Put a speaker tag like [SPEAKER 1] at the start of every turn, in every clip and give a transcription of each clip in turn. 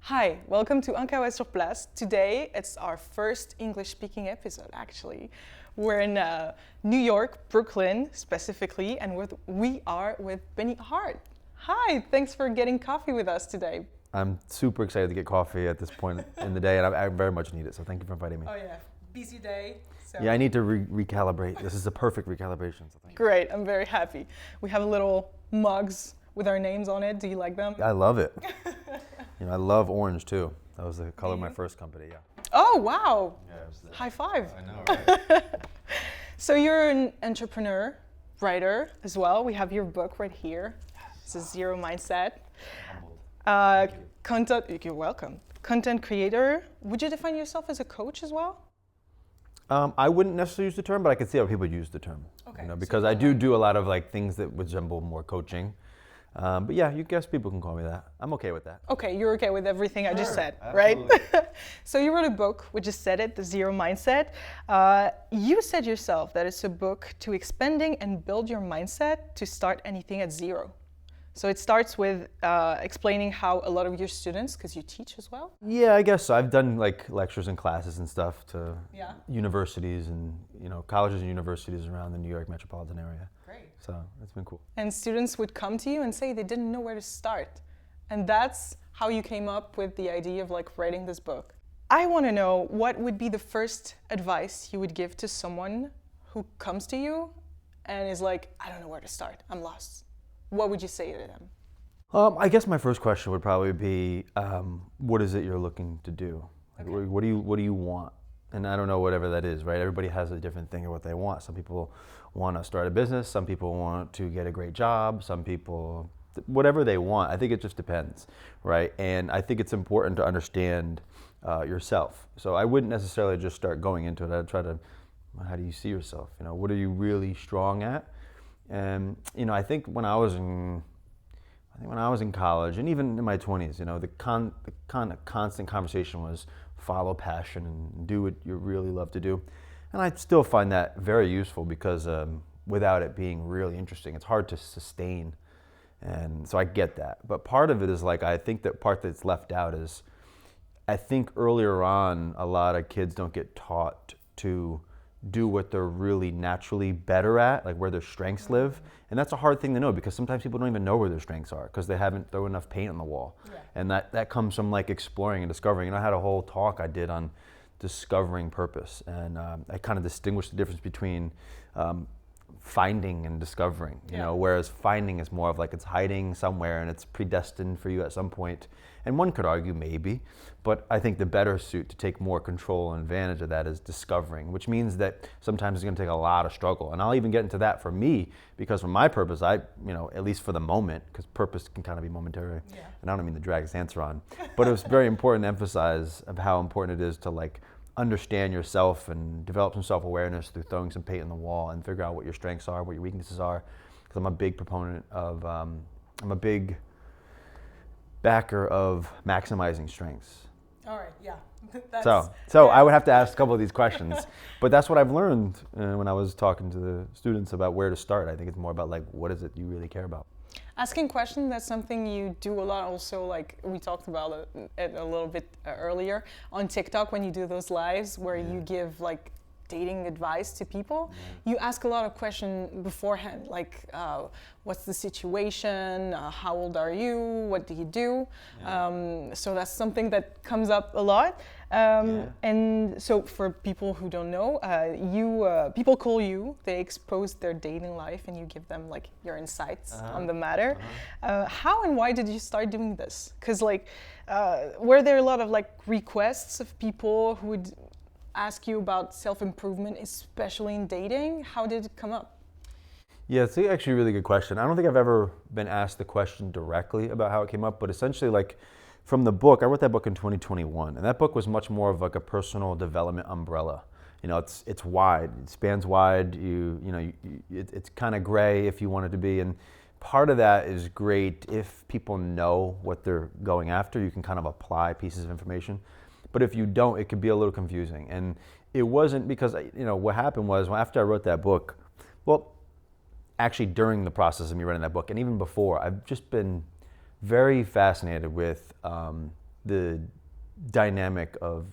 [SPEAKER 1] Hi, welcome to unkawasurplace. Today it's our first English speaking episode actually. We're in New York, Brooklyn specifically, and we are with Hart. Hi, thanks for getting coffee with us today.
[SPEAKER 2] I'm super excited to get coffee at this point in the day, and I very much need it, so thank you for inviting me.
[SPEAKER 1] Oh yeah, busy day. So.
[SPEAKER 2] Yeah, I need to recalibrate. This is a perfect recalibration. So thank you.
[SPEAKER 1] Great, I'm very happy. We have little mugs with our names on it. Do you like them?
[SPEAKER 2] I love it. I love orange too. That was the color of my first company, yeah.
[SPEAKER 1] Oh, wow.
[SPEAKER 2] Yeah,
[SPEAKER 1] high five.
[SPEAKER 2] I know, right?
[SPEAKER 1] So you're an entrepreneur, writer as well. We have your book right here. It's a Zero Mindset. You're welcome. Content creator. Would you define yourself as a coach as well?
[SPEAKER 2] I wouldn't necessarily use the term, but I could see how people use the term.
[SPEAKER 1] Okay.
[SPEAKER 2] Because I do a lot of things that resemble more coaching. But yeah, you guess people can call me that. I'm okay with that.
[SPEAKER 1] Okay, you're okay with everything I just said,
[SPEAKER 2] absolutely.
[SPEAKER 1] right? So you wrote a book, we just said it, The Zero Mindset. You said yourself that it's a book to expanding and build your mindset to start anything at zero. So it starts with explaining how a lot of your students, because you teach as well?
[SPEAKER 2] Yeah, I guess so. I've done lectures and classes and stuff to universities and colleges and universities around the New York metropolitan area.
[SPEAKER 1] Great.
[SPEAKER 2] So it's been cool.
[SPEAKER 1] And students would come to you and say they didn't know where to start. And that's how you came up with the idea of writing this book. I want to know what would be the first advice you would give to someone who comes to you and is like, I don't know where to start, I'm lost. What would you say to them?
[SPEAKER 2] I guess my first question would probably be, what is it you're looking to do?
[SPEAKER 1] Okay.
[SPEAKER 2] What do you want? And I don't know whatever that is, right? Everybody has a different thing of what they want. Some people want to start a business. Some people want to get a great job. Some people, whatever they want. I think it just depends, right? And I think it's important to understand yourself. So I wouldn't necessarily just start going into it. I'd try to, how do you see yourself? What are you really strong at? And I think when I was in college and even in my 20s, the kind of constant conversation was follow passion and do what you really love to do. And I still find that very useful because without it being really interesting, it's hard to sustain. And so I get that. But part of it is I think that part that's left out is, I think earlier on, a lot of kids don't get taught to do what they're really naturally better at, where their strengths live. And that's a hard thing to know because sometimes people don't even know where their strengths are because they haven't thrown enough paint on the wall. Yeah. And that comes from exploring and discovering. I had a whole talk I did on discovering purpose, and I kind of distinguished the difference between finding and discovering, whereas finding is more of it's hiding somewhere and it's predestined for you at some point. And one could argue maybe, but I think the better suit to take more control and advantage of that is discovering, which means that sometimes it's going to take a lot of struggle. And I'll even get into that for me, because for my purpose, at least for the moment, because purpose can kind of be momentary, and I don't mean to drag this answer on, but it was very important to emphasize of how important it is to understand yourself and develop some self-awareness through throwing some paint on the wall and figure out what your strengths are, what your weaknesses are. Because I'm a big proponent of, I'm a big backer of maximizing strengths.
[SPEAKER 1] All right, yeah.
[SPEAKER 2] So I would have to ask a couple of these questions, but that's what I've learned when I was talking to the students about where to start. I think it's more about what is it you really care about.
[SPEAKER 1] Asking questions, that's something you do a lot also, we talked about it a little bit earlier on TikTok when you do those lives where you give dating advice to people. You ask a lot of questions beforehand, what's the situation, how old are you, what do you do? So that's something that comes up a lot. And so for people who don't know, people call you, they expose their dating life and you give them your insights on the matter. How and why did you start doing this? Because were there a lot of requests of people who would ask you about self-improvement, especially in dating? How did it come up?
[SPEAKER 2] Yeah, it's actually a really good question. I don't think I've ever been asked the question directly about how it came up, but essentially from the book, I wrote that book in 2021, and that book was much more of a personal development umbrella. It's wide, it spans wide, it's kind of gray if you want it to be, and part of that is great if people know what they're going after, you can kind of apply pieces of information. But if you don't, it could be a little confusing. And it wasn't because, what happened was after I wrote that book, actually during the process of me writing that book, and even before, I've just been very fascinated with the dynamic of,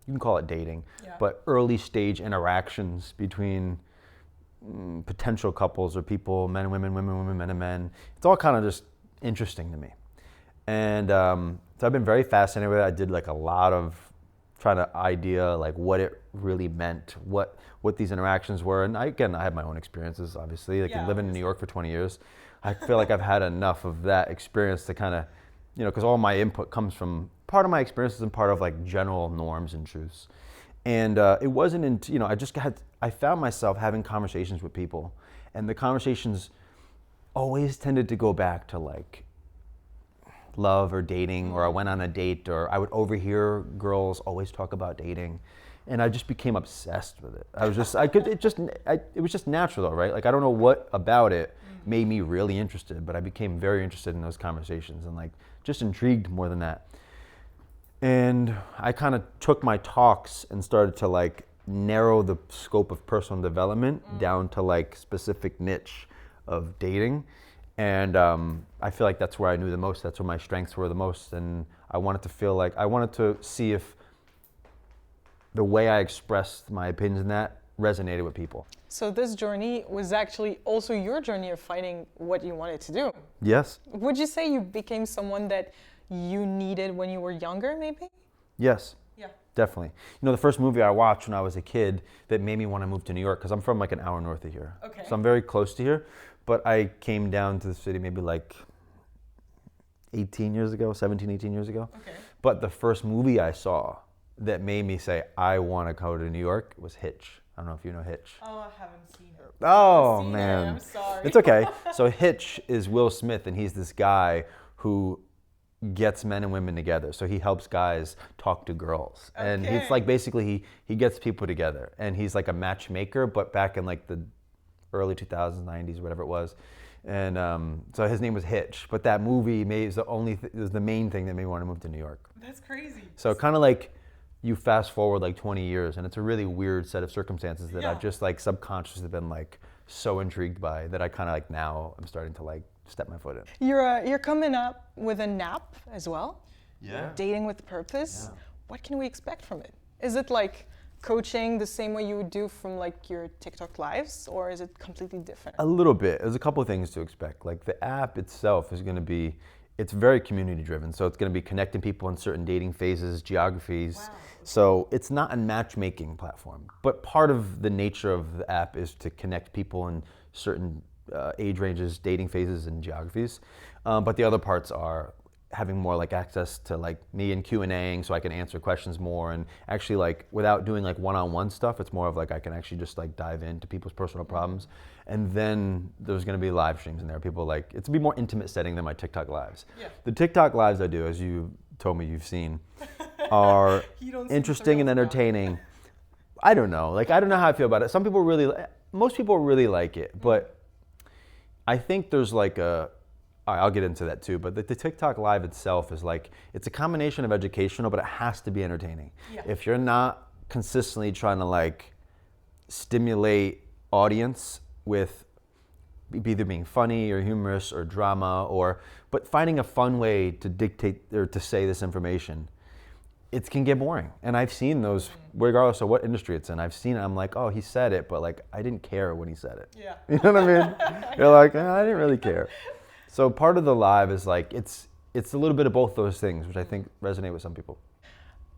[SPEAKER 2] you can call it dating,
[SPEAKER 1] Yeah.
[SPEAKER 2] but early stage interactions between potential couples or people, men and women, women, men and men. It's all kind of just interesting to me. And so I've been very fascinated with it. I did like a lot of trying to idea like what it really meant, what these interactions were. And I had my own experiences, obviously. Like living in New York for 20 years, I feel like I've had enough of that experience to kind of, you know, because all my input comes from part of my experiences and part of like general norms and truths. And it wasn't until, you know, I found myself having conversations with people, and the conversations always tended to go back to like love or dating, or I went on a date, or I would overhear girls always talk about dating, and I just became obsessed with it. It was just natural though, right? Like I don't know what about it made me really interested, but I became very interested in those conversations and like just intrigued more than that. And I kind of took my talks and started to like narrow the scope of personal development down to like specific niche of dating. And I feel like that's where I knew the most, that's where my strengths were the most. And I wanted to see if the way I expressed my opinions in that resonated with people.
[SPEAKER 1] So this journey was actually also your journey of finding what you wanted to do.
[SPEAKER 2] Yes.
[SPEAKER 1] Would you say you became someone that you needed when you were younger, maybe?
[SPEAKER 2] Yes.
[SPEAKER 1] Yeah.
[SPEAKER 2] Definitely. You know, the first movie I watched when I was a kid that made me want to move to New York, because I'm from like an hour north of here.
[SPEAKER 1] Okay.
[SPEAKER 2] So I'm very close to here, but I came down to the city maybe like 18 years ago, 17, 18 years ago.
[SPEAKER 1] Okay.
[SPEAKER 2] But the first movie I saw that made me say, I want to go to New York was Hitch. I don't know if you know Hitch.
[SPEAKER 1] Oh, I haven't seen it.
[SPEAKER 2] Oh, man.
[SPEAKER 1] I'm sorry.
[SPEAKER 2] It's okay. So Hitch is Will Smith, and he's this guy who gets men and women together. So he helps guys talk to girls. Okay. And it's like basically he gets people together, and he's like a matchmaker, but back in like the early 2000s, 90s, whatever it was. And so his name was Hitch, but that movie was the main thing that made me want to move to New York.
[SPEAKER 1] That's crazy.
[SPEAKER 2] So kind of like you fast forward like 20 years, and it's a really weird set of circumstances that I've just like subconsciously been like so intrigued by that I kind of like now I'm starting to like step my foot in.
[SPEAKER 1] You're coming up with an app as well.
[SPEAKER 2] Yeah.
[SPEAKER 1] Dating with Purpose.
[SPEAKER 2] Yeah.
[SPEAKER 1] What can we expect from it? Is it like coaching the same way you would do from like your TikTok lives, or is it completely different?
[SPEAKER 2] A little bit. There's a couple of things to expect. Like the app itself is going to be, it's very community driven. So it's going to be connecting people in certain dating phases, geographies. Wow. So it's not a matchmaking platform, but part of the nature of the app is to connect people in certain age ranges, dating phases, and geographies. But the other parts are having more like access to like me and Q&Aing, so I can answer questions more, and actually like without doing like one-on-one stuff, it's more of like I can actually just like dive into people's personal problems. And then there's going to be live streams in there. People like, it's a be more intimate setting than my TikTok lives. Yeah. The TikTok lives I do, as you told me you've seen, are interesting and entertaining. I don't know. Like, I don't know how I feel about it. Most people really like it, but I think there's like I'll get into that too, but the TikTok live itself is like, it's a combination of educational, but it has to be entertaining. Yeah. If you're not consistently trying to like stimulate audience with either being funny or humorous or drama, but finding a fun way to dictate or to say this information, it can get boring. And I've seen those, regardless of what industry it's in, I've seen it, I'm like, oh, he said it, but like, I didn't care when he said it. Yeah. You know what I mean? You're like, I didn't really care. So part of the live is like, it's a little bit of both those things, which I think resonate with some people.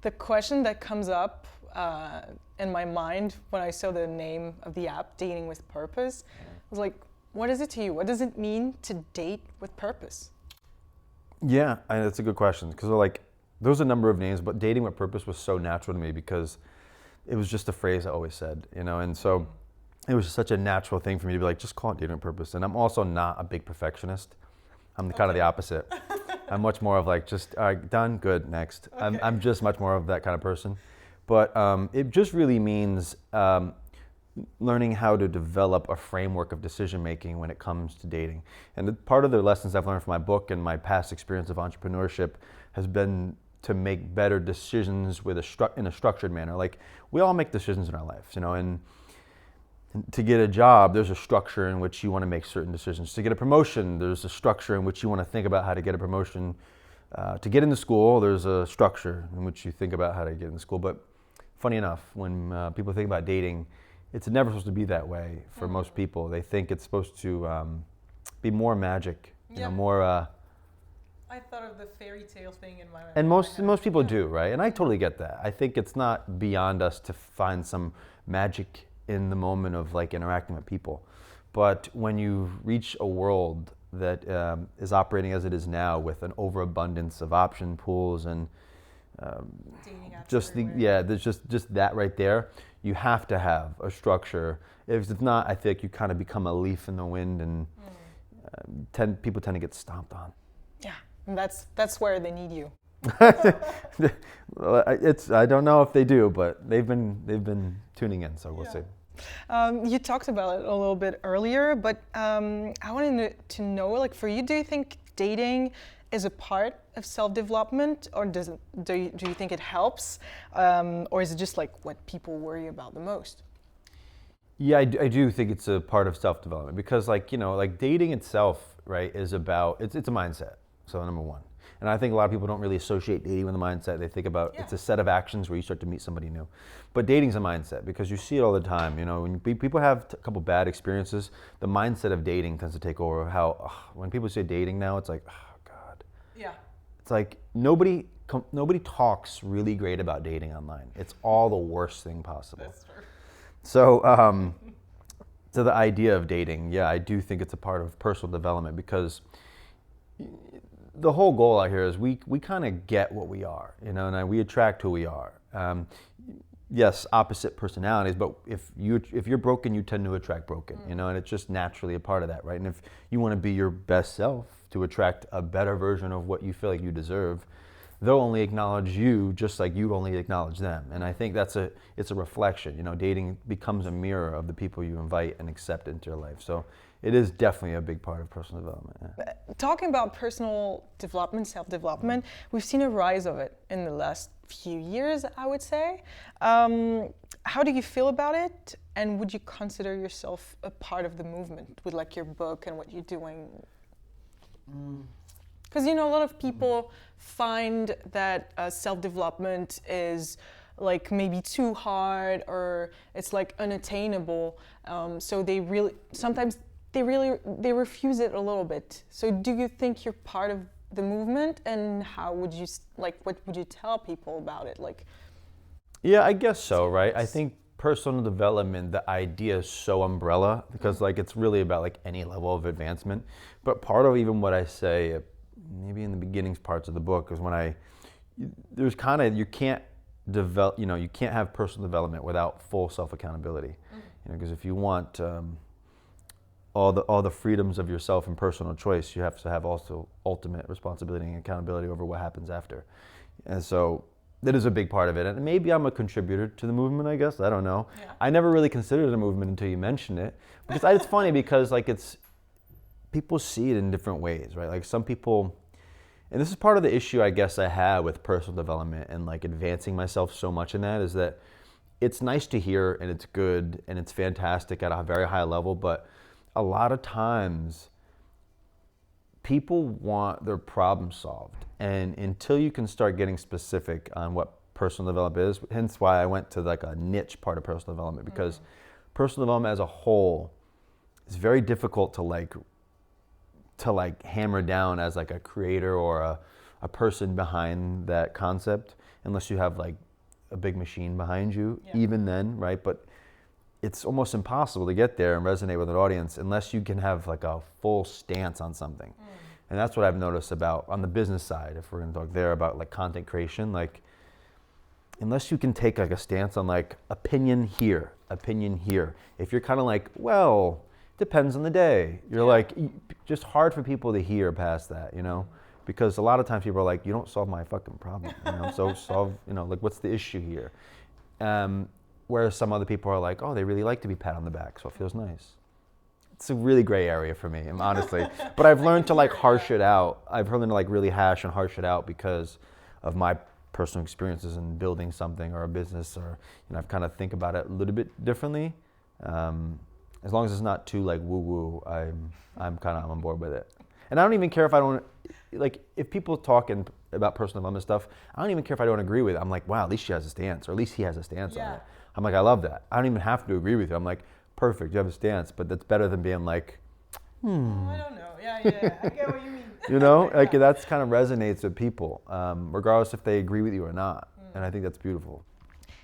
[SPEAKER 1] The question that comes up in my mind when I saw the name of the app, Dating with Purpose, was like, what is it to you? What does it mean to date with purpose? Yeah,
[SPEAKER 2] that's a good question, because like, there's a number of names, but dating with purpose was so natural to me because it was just a phrase I always said, you know, and so it was such a natural thing for me to be like, just call it dating with purpose. And I'm also not a big perfectionist. I'm kind of the opposite. I'm much more of like, just, all right, done, good, next. Okay. I'm just much more of that kind of person. But it just really means learning how to develop a framework of decision making when it comes to dating. And part of the lessons I've learned from my book and my past experience of entrepreneurship has been to make better decisions in a structured manner. Like, we all make decisions in our lives, you know, and to get a job, there's a structure in which you want to make certain decisions. To get a promotion, there's a structure in which you want to think about how to get a promotion. to get into school, there's a structure in which you think about how to get into school. But funny enough, when people think about dating, it's never supposed to be that way for most people. They think it's supposed to be more magic, you know, more.
[SPEAKER 1] I thought of the fairy tale thing in my mind.
[SPEAKER 2] And most people do, right? And I totally get that. I think it's not beyond us to find some magic in the moment of like interacting with people. But when you reach a world that is operating as it is now with an overabundance of option pools and just there's just that right there, you have to have a structure. If not, I think you kind of become a leaf in the wind, and people tend to get stomped on.
[SPEAKER 1] Yeah, and that's where they need you.
[SPEAKER 2] I don't know if they do, but they've been tuning in, so we'll see.
[SPEAKER 1] You talked about it a little bit earlier, but I wanted to know, like, for you, do you think dating is a part of self-development, or do you think it helps, or is it just like what people worry about the most?
[SPEAKER 2] Yeah, I do think it's a part of self-development, because, like, you know, like dating itself, right, is about it's a mindset. So number one. And I think a lot of people don't really associate dating with a mindset. They think about it's a set of actions where you start to meet somebody new. But dating's a mindset, because you see it all the time. You know, when people have a couple bad experiences, the mindset of dating tends to take over. When people say dating now, it's like, oh God. Yeah. It's like nobody talks really great about dating online. It's all the worst thing possible. That's true. So, so the idea of dating, yeah, I do think it's a part of personal development, because the whole goal out here is we kind of get what we are, you know, and we attract who we are. Yes, opposite personalities, but if you're broken, you tend to attract broken, you know, and it's just naturally a part of that, right? And if you want to be your best self to attract a better version of what you feel like you deserve, they'll only acknowledge you just like you only acknowledge them. And I think it's a reflection. You know, dating becomes a mirror of the people you invite and accept into your life. So it is definitely a big part of personal development. Yeah.
[SPEAKER 1] Talking about personal development, self-development, we've seen a rise of it in the last few years, I would say. How do you feel about it? And would you consider yourself a part of the movement with like your book and what you're doing? Because, you know, a lot of people find that self-development is like maybe too hard, or it's like unattainable. So they refuse it a little bit. So do you think you're part of the movement, and how would you, like, what would you tell people about it? Like,
[SPEAKER 2] yeah, I guess so, right? I think personal development, the idea is so umbrella, because like it's really about like any level of advancement. But part of even what I say, maybe in the beginnings parts of the book, is when you can't develop, you know, you can't have personal development without full self-accountability. You know, because if you want all the freedoms of yourself and personal choice, you have to have also ultimate responsibility and accountability over what happens after. And so that is a big part of it. And maybe I'm a contributor to the movement, I guess. I don't know. Yeah. I never really considered it a movement until you mentioned it. Because it's funny, because like people see it in different ways, right? Like some people, and this is part of the issue I guess I have with personal development and like advancing myself so much in that, is that it's nice to hear and it's good and it's fantastic at a very high level, but a lot of times people want their problem solved. And until you can start getting specific on what personal development is, hence why I went to like a niche part of personal development, because personal development as a whole is very difficult to hammer down as like a creator or a person behind that concept, unless you have like a big machine behind you, even then, right? But it's almost impossible to get there and resonate with an audience unless you can have like a full stance on something. And that's what I've noticed about on the business side, if we're gonna talk there about like content creation, like unless you can take like a stance on like opinion here, if you're kind of like, well, depends on the day, you're like, just hard for people to hear past that, you know? Because a lot of times people are like, you don't solve my fucking problem, you know? So solve, you know, like what's the issue here? Whereas some other people are like, oh, they really like to be pat on the back, so it feels nice. It's a really gray area for me, honestly. But I've learned to like harsh it out. I've learned to like really hash and harsh it out because of my personal experiences in building something or a business, or, you know, I've kind of think about it a little bit differently. As long as it's not too like woo-woo, I'm on board with it. And I don't even care if I don't, like, if people talking about personal development stuff, I don't even care if I don't agree with it. I'm like, wow, at least she has a stance, or at least he has a stance on it. I'm like, I love that. I don't even have to agree with you. I'm like, perfect, you have a stance, but that's better than being like,
[SPEAKER 1] I don't know. Yeah, I get what you mean.
[SPEAKER 2] you know, like that's kind of resonates with people, regardless if they agree with you or not. And I think that's beautiful.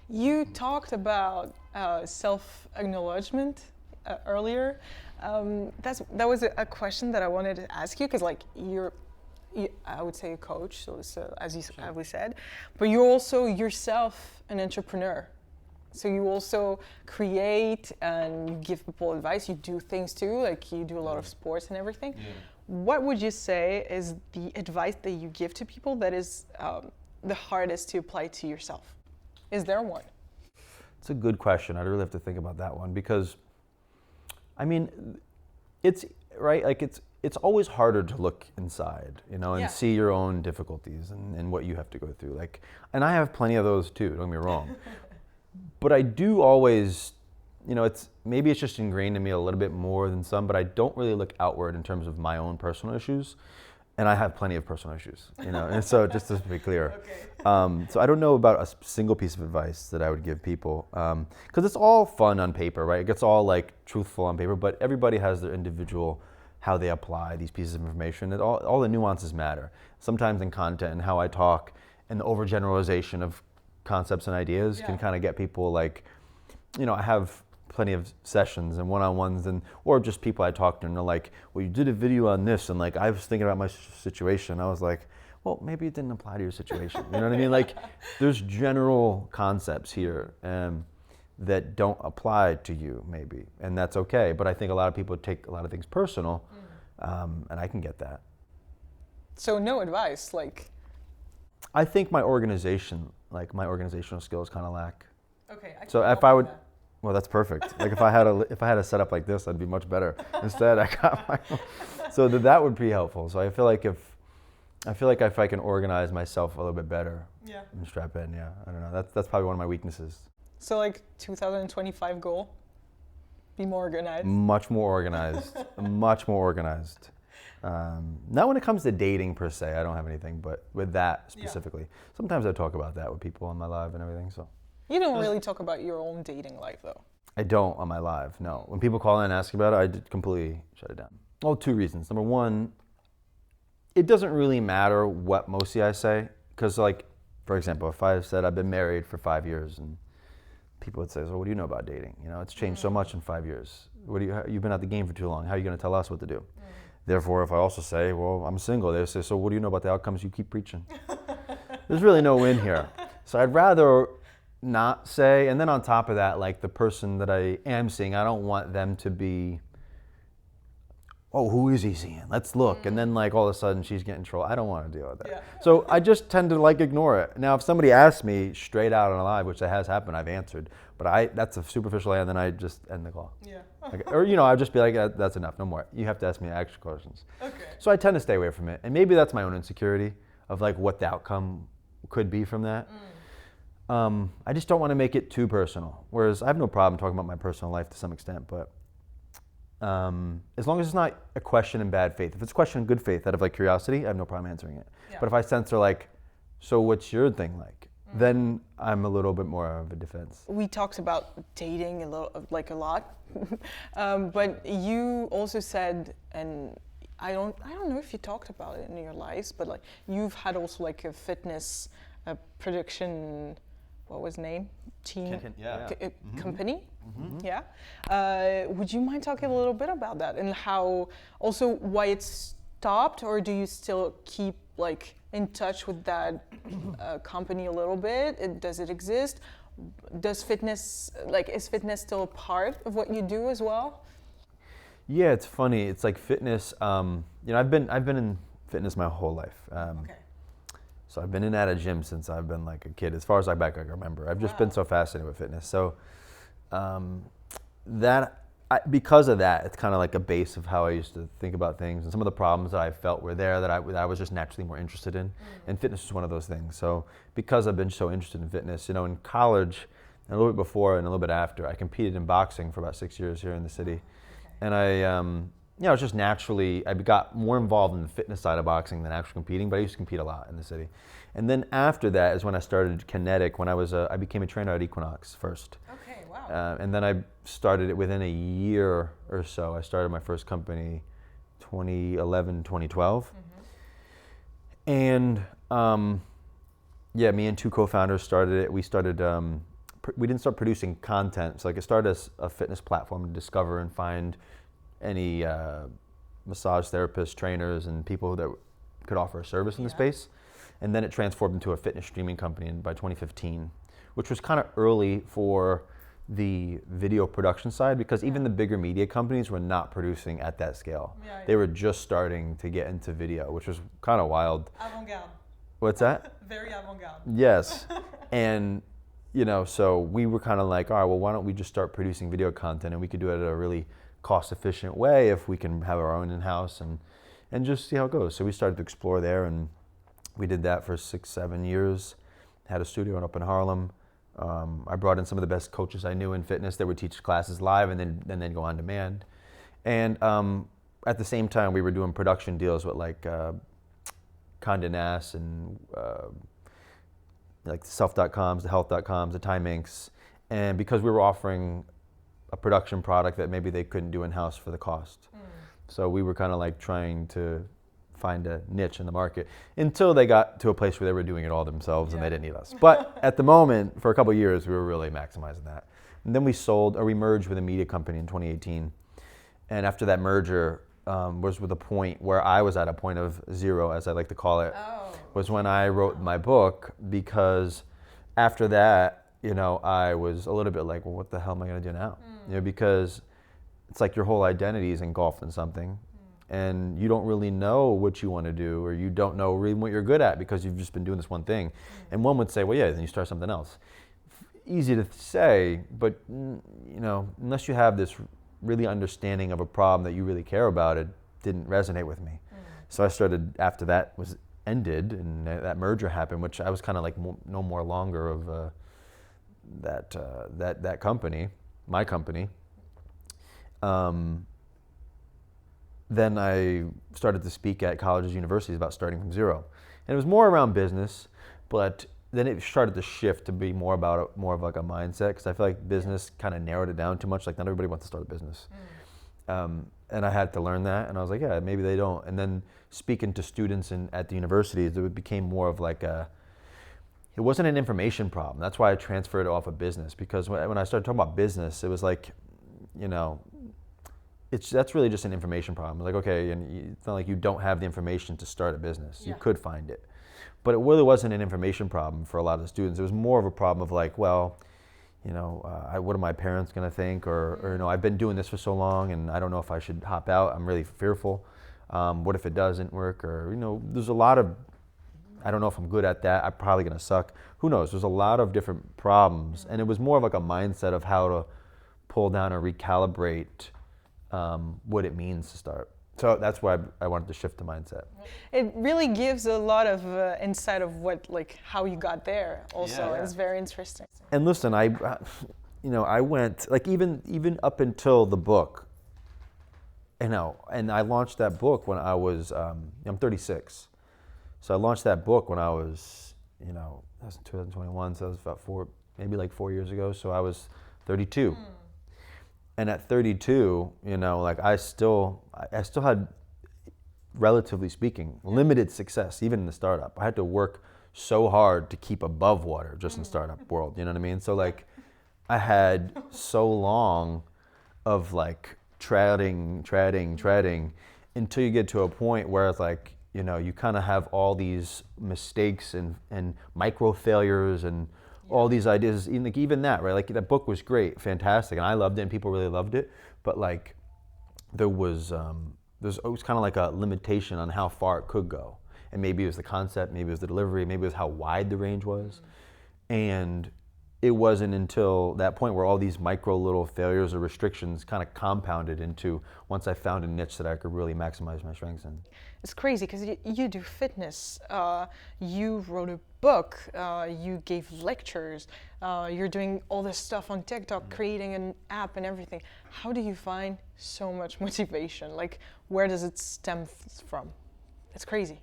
[SPEAKER 1] You talked about self-acknowledgement earlier. That was a question that I wanted to ask you, because like I would say a coach, so as we said, but you're also yourself an entrepreneur. So you also create and you give people advice. You do things too, like you do a lot of sports and everything. Yeah. What would you say is the advice that you give to people that is the hardest to apply to yourself? Is there one?
[SPEAKER 2] It's a good question. I'd really have to think about that one, because, I mean, it's right. Like it's always harder to look inside, you know, and see your own difficulties and what you have to go through. Like, and I have plenty of those too. Don't get me wrong. But I do always, you know, maybe it's just ingrained in me a little bit more than some, but I don't really look outward in terms of my own personal issues. And I have plenty of personal issues, you know, and so just to be clear. So I don't know about a single piece of advice that I would give people, because it's all fun on paper, right? It gets all like truthful on paper, but everybody has their individual, how they apply these pieces of information. All the nuances matter. Sometimes in content and how I talk and the overgeneralization of concepts and ideas can kind of get people like, you know, I have plenty of sessions and one-on-ones or just people I talk to and they're like, well, you did a video on this and like I was thinking about my situation. I was like, well, maybe it didn't apply to your situation. You know what I mean? Like there's general concepts here that don't apply to you maybe, and that's okay. But I think a lot of people take a lot of things personal, and I can get that.
[SPEAKER 1] So no advice, like?
[SPEAKER 2] I think my organizational skills kind of lack.
[SPEAKER 1] Okay.
[SPEAKER 2] So if I would, well, that's perfect. Like if I had a setup like this, I'd be much better. Instead, I got my own. So that would be helpful. So I feel like if I can organize myself a little bit better, and strap in, I don't know. That's probably one of my weaknesses.
[SPEAKER 1] So like 2025 goal, be more organized.
[SPEAKER 2] Much more organized. Much more organized. Not when it comes to dating per se, I don't have anything, but with that specifically. Sometimes I talk about that with people on my live and everything, so.
[SPEAKER 1] You don't really talk about your own dating life though.
[SPEAKER 2] I don't on my live, no. When people call in and ask about it, I did completely shut it down. Well, two reasons. Number one, it doesn't really matter what mostly I say, because like, for example, if I said I've been married for 5 years and people would say, so what do you know about dating? You know, it's changed so much in 5 years. You've been out the game for too long. How are you going to tell us what to do? Therefore, if I also say, well, I'm single, they say, so what do you know about the outcomes you keep preaching? There's really no win here. So I'd rather not say, and then on top of that, like the person that I am seeing, I don't want them to be, oh, who is he seeing? Let's look. And then like all of a sudden she's getting trolled. I don't want to deal with that. Yeah. So I just tend to like ignore it. Now, if somebody asks me straight out on a live, which that has happened, I've answered, but that's a superficial and then I just end the call. Yeah. Like, or, you know, I'd just be like, that's enough, no more. You have to ask me extra questions. Okay. So I tend to stay away from it. And maybe that's my own insecurity of like what the outcome could be from that. I just don't want to make it too personal. Whereas I have no problem talking about my personal life to some extent, but as long as it's not a question in bad faith. If it's a question in good faith out of like curiosity, I have no problem answering it. Yeah. But if I sense they're like, so what's your thing like? Then I'm a little bit more of a defense.
[SPEAKER 1] We talked about dating a lot, but you also said, and I don't know if you talked about it in your lives, but like you've had also like a fitness production, what was the name? Team company. Yeah. Would you mind talking a little bit about that and how also why it stopped, or do you still keep like in touch with that company a little bit? Does it exist? Is fitness still a part of what you do as well?
[SPEAKER 2] Yeah, it's funny. It's like fitness. You know, I've been in fitness my whole life. Okay. So I've been at a gym since I've been like a kid, as far as I can remember. I've just been so fascinated with fitness. So because of that, it's kind of like a base of how I used to think about things, and some of the problems that I felt were there that I was just naturally more interested in. And fitness was one of those things. So because I've been so interested in fitness, you know, in college, and a little bit before and a little bit after, I competed in boxing for about 6 years here in the city. And you know, it's just naturally, I got more involved in the fitness side of boxing than actually competing, but I used to compete a lot in the city. And then after that is when I started Kinetic, when I became a trainer at Equinox first.
[SPEAKER 1] Okay, wow.
[SPEAKER 2] And then I started it within a year or so. I started my first company 2011, 2012. And yeah, me and two co-founders started it. We started, we didn't start producing content. So like it started as a fitness platform to discover and find any massage therapists, trainers, and people that could offer a service in the space. And then it transformed into a fitness streaming company by 2015, which was kind of early for the video production side because even the bigger media companies were not producing at that scale. They were just starting to get into video, which was kind of wild.
[SPEAKER 1] Avant-garde.
[SPEAKER 2] What's that?
[SPEAKER 1] Very avant-garde.
[SPEAKER 2] Yes. And, you know, so we were kind of like, all right, well, why don't we just start producing video content, and we could do it in a really cost-efficient way if we can have our own in-house and just see how it goes. So we started to explore there, and we did that for 6-7 years. Had a studio up in Harlem. I brought in some of the best coaches I knew in fitness that would teach classes live and then go on demand. And at the same time, we were doing production deals with like Condé Nast and like the self.coms, the health.coms, the Time Incs. And because we were offering a production product that maybe they couldn't do in-house for the cost. So we were kind of like trying to find a niche in the market until they got to a place where they were doing it all themselves and they didn't need us. But at the moment, for a couple of years, we were really maximizing that. And then we merged with a media company in 2018. And after that merger was with a point where I was at a point of zero, as I like to call it, was when I wrote my book, because after that, you know, I was a little bit like, well, what the hell am I going to do now? You know, because it's like your whole identity is engulfed in something. And you don't really know what you want to do, or you don't know really what you're good at because you've just been doing this one thing. And one would say, well, yeah, then you start something else. Easy to say, but you know, unless you have this really understanding of a problem that you really care about, it didn't resonate with me. So I started, after that was ended and that merger happened, which I was kind of like no more longer of that company, my company. Then I started to speak at colleges, universities about starting from zero. And it was more around business, but then it started to shift to be more of like a mindset, because I feel like business kind of narrowed it down too much. Like not everybody wants to start a business. And I had to learn that, and I was like, yeah, maybe they don't. And then speaking to students at the universities, it became more of like it wasn't an information problem. That's why I transferred it off of business, because when I started talking about business, it was like, you know, that's really just an information problem. Like, okay, and it's not like you don't have the information to start a business. You could find it. But it really wasn't an information problem for a lot of the students. It was more of a problem of like, well, you know, what are my parents going to think? Or, you know, I've been doing this for so long and I don't know if I should hop out. I'm really fearful. What if it doesn't work? Or, you know, there's a lot of, I don't know if I'm good at that. I'm probably going to suck. Who knows? There's a lot of different problems. And it was more of like a mindset of how to pull down or recalibrate what it means to start. So that's why I wanted to shift the mindset.
[SPEAKER 1] It really gives a lot of insight of how you got there also. It's very interesting.
[SPEAKER 2] And listen, I went, like even up until the book, you know, and I launched that book when I was, I'm 36. So I launched that book when I was, you know, that was 2021, so that was about 4 years ago. So I was 32. And at 32, you know, like I still had, relatively speaking, limited success, even in the startup. I had to work so hard to keep above water just in startup world, you know what I mean? So like I had so long of like treading until you get to a point where it's like, you know, you kind of have all these mistakes and micro failures and all these ideas, even that, right? Like that book was great, fantastic, and I loved it, and people really loved it. But like, there was kind of like a limitation on how far it could go, and maybe it was the concept, maybe it was the delivery, maybe it was how wide the range was, and it wasn't until that point where all these micro little failures or restrictions kind of compounded into once I found a niche that I could really maximize my strengths in.
[SPEAKER 1] It's crazy because you do fitness, you wrote a book, you gave lectures, you're doing all this stuff on TikTok, creating an app and everything. How do you find so much motivation? Like, where does it stem from? It's crazy.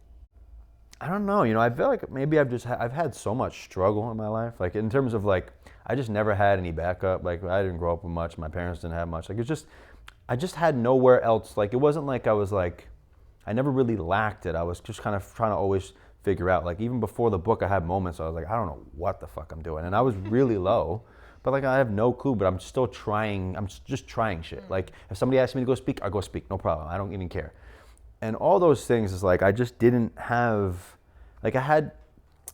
[SPEAKER 2] I don't know, you know, I feel like maybe I've had so much struggle in my life, like in terms of like, I just never had any backup. Like I didn't grow up with much, my parents didn't have much. Like it's just, I just had nowhere else. Like it wasn't like I was like, I never really lacked it. I was just kind of trying to always figure out, like even before the book I had moments I was like, I don't know what the fuck I'm doing. And I was really low, but like I have no clue, but I'm still trying, I'm just trying shit. Like if somebody asks me to go speak, I go speak, no problem. I don't even care. And all those things is like, I just didn't have, like I had,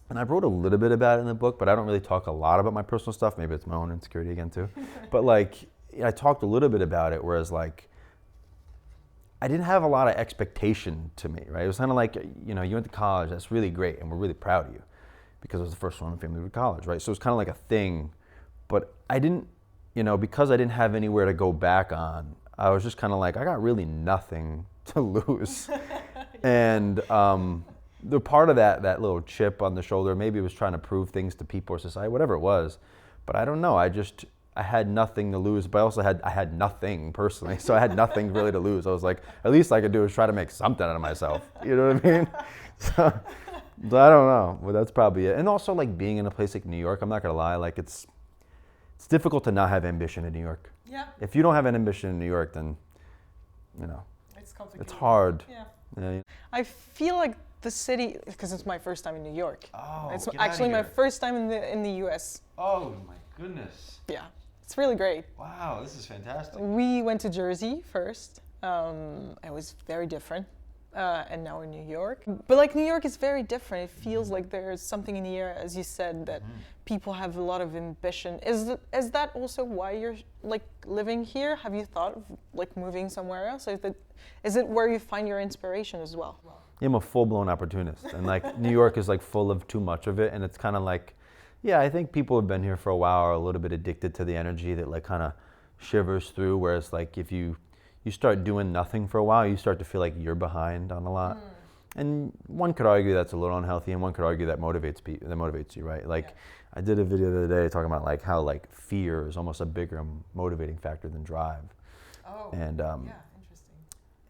[SPEAKER 2] and I wrote a little bit about it in the book, but I don't really talk a lot about my personal stuff. Maybe it's my own insecurity again too. But like, I talked a little bit about it, whereas like, I didn't have a lot of expectation to me, right? It was kind of like, you know, you went to college, that's really great, and we're really proud of you because I was the first one in the family to go to college, right? So it was kind of like a thing, but I didn't, you know, because I didn't have anywhere to go back on, I was just kind of like, I got really nothing to lose. And the part of that little chip on the shoulder, maybe it was trying to prove things to people or society, whatever it was, but I don't know, I had nothing to lose, but I had nothing personally, so I had nothing really to lose. I was like, at least I could do is try to make something out of myself. You know what I mean? So I don't know, but that's probably it. And also like being in a place like New York, I'm not gonna lie, like it's difficult to not have ambition in New York.
[SPEAKER 1] Yeah.
[SPEAKER 2] If you don't have an ambition in New York, then, you know,
[SPEAKER 1] It's complicated.
[SPEAKER 2] it's hard.
[SPEAKER 1] Yeah.
[SPEAKER 2] Yeah.
[SPEAKER 1] I feel like the city, because it's my first time in New York.
[SPEAKER 2] Oh,
[SPEAKER 1] it's
[SPEAKER 2] get
[SPEAKER 1] actually
[SPEAKER 2] outta
[SPEAKER 1] my
[SPEAKER 2] here.
[SPEAKER 1] first time in the US.
[SPEAKER 2] Oh my goodness.
[SPEAKER 1] Yeah. It's really great.
[SPEAKER 2] Wow, this is fantastic.
[SPEAKER 1] We went to Jersey first. It was very different. And now we're in New York. But like New York is very different. It feels like there's something in the air, as you said, that people have a lot of ambition. Is that also why you're like living here? Have you thought of like moving somewhere else? Is it where you find your inspiration as well?
[SPEAKER 2] I'm a full-blown opportunist, and like New York is like full of too much of it, and it's kind of like, yeah, I think people who have been here for a while are a little bit addicted to the energy that like kind of shivers through, whereas like if you start doing nothing for a while, you start to feel like you're behind on a lot. And one could argue that's a little unhealthy, and one could argue that motivates you, right? Like I did a video the other day talking about like how like fear is almost a bigger motivating factor than drive.
[SPEAKER 1] Oh,
[SPEAKER 2] and
[SPEAKER 1] yeah, interesting.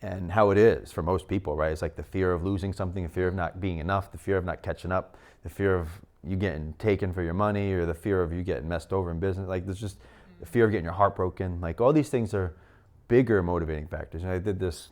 [SPEAKER 2] and how it is for most people, right? It's like the fear of losing something, the fear of not being enough, the fear of not catching up, the fear of you getting taken for your money, or the fear of you getting messed over in business. Like there's just the fear of getting your heart broken. Like all these things are bigger motivating factors. And I did this,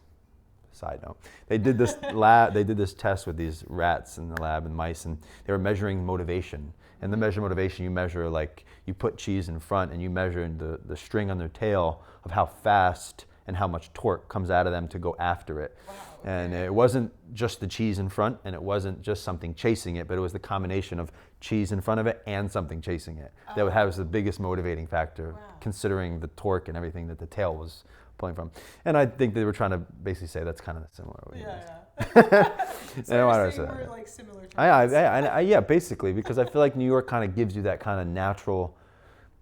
[SPEAKER 2] side note, they did this test with these rats in the lab and mice, and they were measuring motivation. And to measure motivation, you measure like, you put cheese in front and you measure the string on their tail of how fast and how much torque comes out of them to go after it. Wow, okay. And it wasn't just the cheese in front, and it wasn't just something chasing it, but it was the combination of cheese in front of it and something chasing it. That was the biggest motivating factor, considering the torque and everything that the tail was pulling from. And I think they were trying to basically say that's kind of similar.
[SPEAKER 1] So you're saying we're like similar
[SPEAKER 2] Yeah, basically, because I feel like New York kind of gives you that kind of natural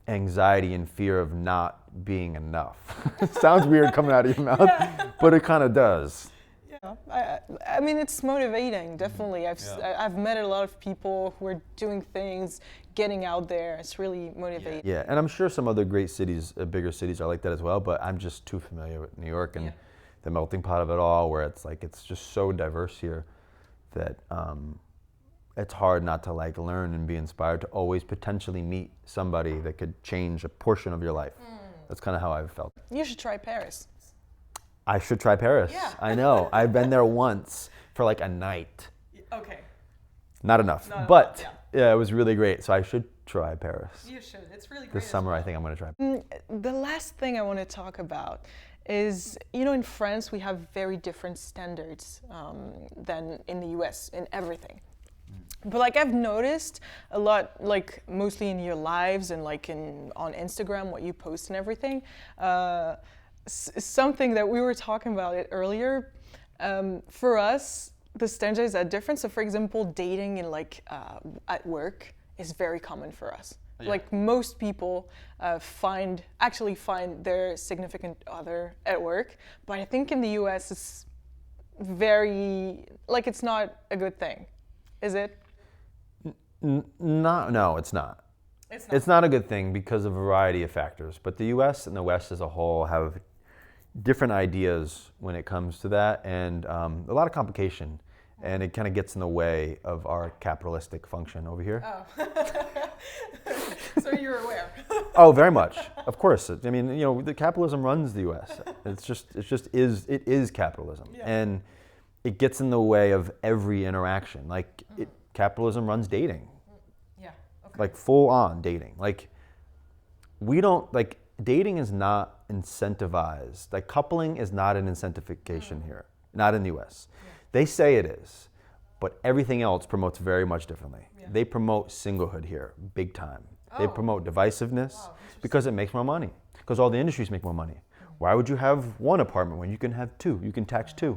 [SPEAKER 2] anxiety and fear of not being enough. It sounds weird coming out of your mouth, but it kind of does.
[SPEAKER 1] Yeah, I mean, it's motivating, definitely. I've met a lot of people who are doing things, getting out there. It's really motivating.
[SPEAKER 2] Yeah, and I'm sure some other great cities, bigger cities are like that as well, but I'm just too familiar with New York and the melting pot of it all, where it's like, it's just so diverse here that it's hard not to like learn and be inspired to always potentially meet somebody that could change a portion of your life. That's kind of how I've felt.
[SPEAKER 1] You should try Paris.
[SPEAKER 2] I should try Paris.
[SPEAKER 1] Yeah.
[SPEAKER 2] I know. I've been there once for like a night.
[SPEAKER 1] Okay.
[SPEAKER 2] Not enough. But yeah, it was really great. So I should try Paris.
[SPEAKER 1] You should. It's really great.
[SPEAKER 2] This summer, I think I'm going to try.
[SPEAKER 1] The last thing I want to talk about is, you know, in France, we have very different standards than in the US in everything. But like I've noticed a lot, like mostly in your lives and like on Instagram, what you post and everything, something that we were talking about it earlier, for us, the standards are different. So for example, dating in like at work is very common for us. Like most people actually find their significant other at work, but I think in the US it's it's not a good thing. Is it?
[SPEAKER 2] No, it's not. It's not a good thing because of a variety of factors. But the US and the West as a whole have different ideas when it comes to that, and a lot of complication. And it kind of gets in the way of our capitalistic function over here.
[SPEAKER 1] Oh. So you're aware.
[SPEAKER 2] Oh, very much. Of course. I mean, the capitalism runs the U.S. It is capitalism. Yeah. And it gets in the way of every interaction. Like, capitalism runs dating.
[SPEAKER 1] Yeah. Okay.
[SPEAKER 2] Like, full on dating. Like, dating is not incentivized. Like, coupling is not an incentivification here. Not in the U.S. Yeah. They say it is, but everything else promotes very much differently. Yeah. They promote singlehood here, big time. Oh. They promote divisiveness because it makes more money. Because all the industries make more money. Why would you have one apartment when you can have two? You can tax two.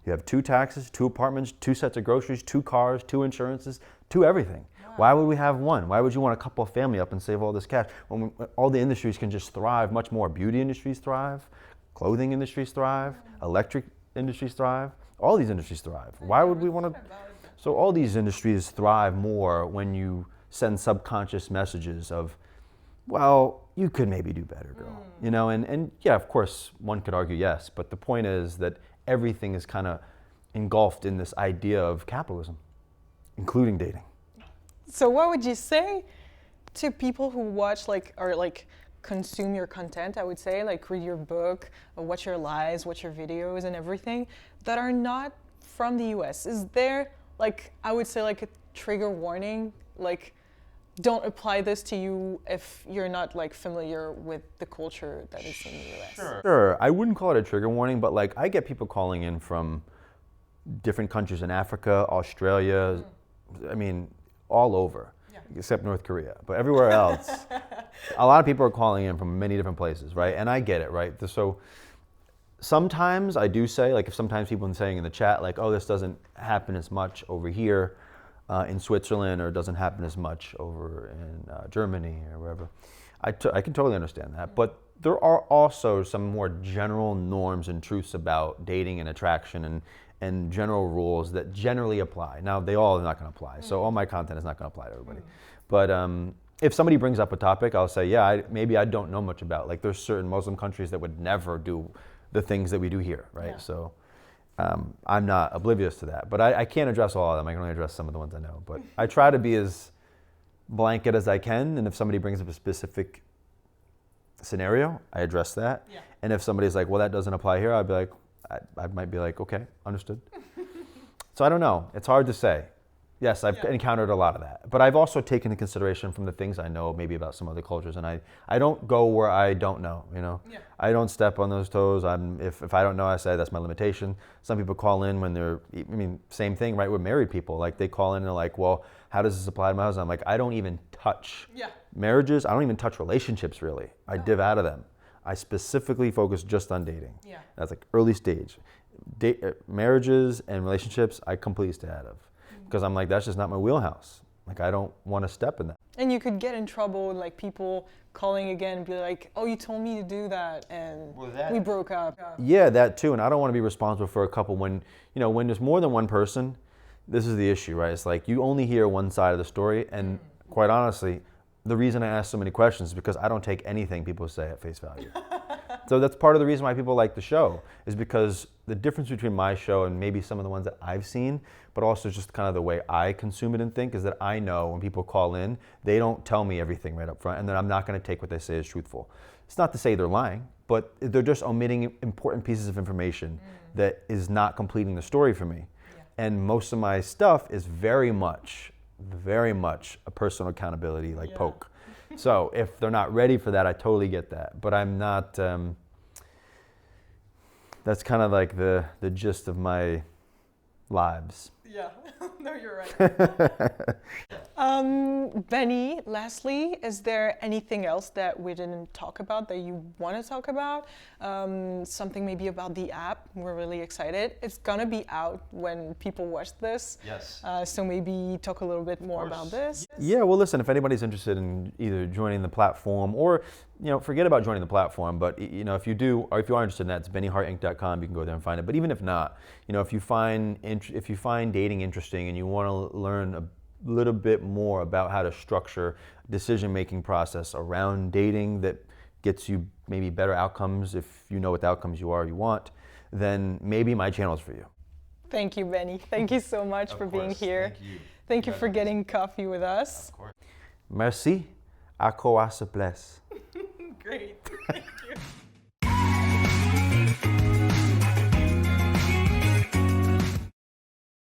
[SPEAKER 2] You have two taxes, two apartments, two sets of groceries, two cars, two insurances, two everything. Wow. Why would we have one? Why would you want to couple a family up and save all this cash when all the industries can just thrive much more? Beauty industries thrive, clothing industries thrive, electric industries thrive. All these industries thrive. Why would we want to? So all these industries thrive more when you send subconscious messages of, well, you could maybe do better, girl. And yeah, of course, one could argue yes, but the point is that everything is kind of engulfed in this idea of capitalism, including dating.
[SPEAKER 1] So what would you say to people who watch consume your content, I would say, like read your book, watch your lives, watch your videos and everything, that are not from the US? Is there, I would say, a trigger warning? Don't apply this to you if you're not familiar with the culture that is in the US.
[SPEAKER 2] Sure. I wouldn't call it a trigger warning, but I get people calling in from different countries in Africa, Australia, I mean, all over. Except North Korea, but everywhere else, a lot of people are calling in from many different places, right? And I get it, right? So sometimes I do say, if sometimes people are saying in the chat, oh, this doesn't happen as much over here in Switzerland, or it doesn't happen as much over in Germany or wherever. I can totally understand that, but there are also some more general norms and truths about dating and attraction and general rules that generally apply. Now, they all are not going to apply, so all my content is not going to apply to everybody. But if somebody brings up a topic, I'll say, yeah, maybe I don't know much about. There's certain Muslim countries that would never do the things that we do here, right? Yeah. So I'm not oblivious to that. But I can't address all of them. I can only address some of the ones I know. But I try to be as blanket as I can, and if somebody brings up a specific scenario, I address that. Yeah. And if somebody's like, well, that doesn't apply here, I'd be like, I might be like, okay, understood. So I don't know. It's hard to say. Yes, I've encountered a lot of that. But I've also taken into consideration from the things I know maybe about some other cultures, and I don't go where I don't know, Yeah. I don't step on those toes. If I don't know, I say that's my limitation. Some people call in when same thing, right, with married people. They call in and they're like, well, how does this apply to my husband? I'm like, I don't even touch marriages. I don't even touch relationships, really. I div out of them. I specifically focus just on dating. Yeah. That's early stage. Marriages and relationships, I completely stay out of. Because I'm like, that's just not my wheelhouse. I don't want to step in that.
[SPEAKER 1] And you could get in trouble, people calling again and be like, oh, you told me to do that, and we broke up.
[SPEAKER 2] Yeah, that too. And I don't want to be responsible for a couple when there's more than one person, this is the issue, right? It's you only hear one side of the story, and quite honestly, the reason I ask so many questions is because I don't take anything people say at face value. So that's part of the reason why people like the show, is because the difference between my show and maybe some of the ones that I've seen, but also just kind of the way I consume it and think, is that I know when people call in, they don't tell me everything right up front, and then I'm not going to take what they say as truthful. It's not to say they're lying, but they're just omitting important pieces of information that is not completing the story for me. Yeah. And most of my stuff is very much a personal accountability, poke. So if they're not ready for that, I totally get that. But I'm not, that's kind of the gist of my lives.
[SPEAKER 1] Yeah, no, you're right. Benny, lastly, is there anything else that we didn't talk about that you want to talk about? Something maybe about the app. We're really excited. It's gonna be out when people watch this.
[SPEAKER 2] Yes.
[SPEAKER 1] So maybe talk a little bit more about this.
[SPEAKER 2] Yeah, well, listen, if anybody's interested in either joining the platform or, forget about joining the platform, but, if you do, or if you are interested in that, it's bennyinc.com. You can go there and find it. But even if not, if you find dating interesting and you want to learn a little bit more about how to structure decision-making process around dating that gets you maybe better outcomes if you know what the outcomes you want, then maybe my channel is for you.
[SPEAKER 1] Thank you, Benny. Thank you so much for being here.
[SPEAKER 2] Thank you.
[SPEAKER 1] Thank you for getting coffee with us.
[SPEAKER 2] Of course. Merci. À KAWA SUR.
[SPEAKER 1] Great. Thank you.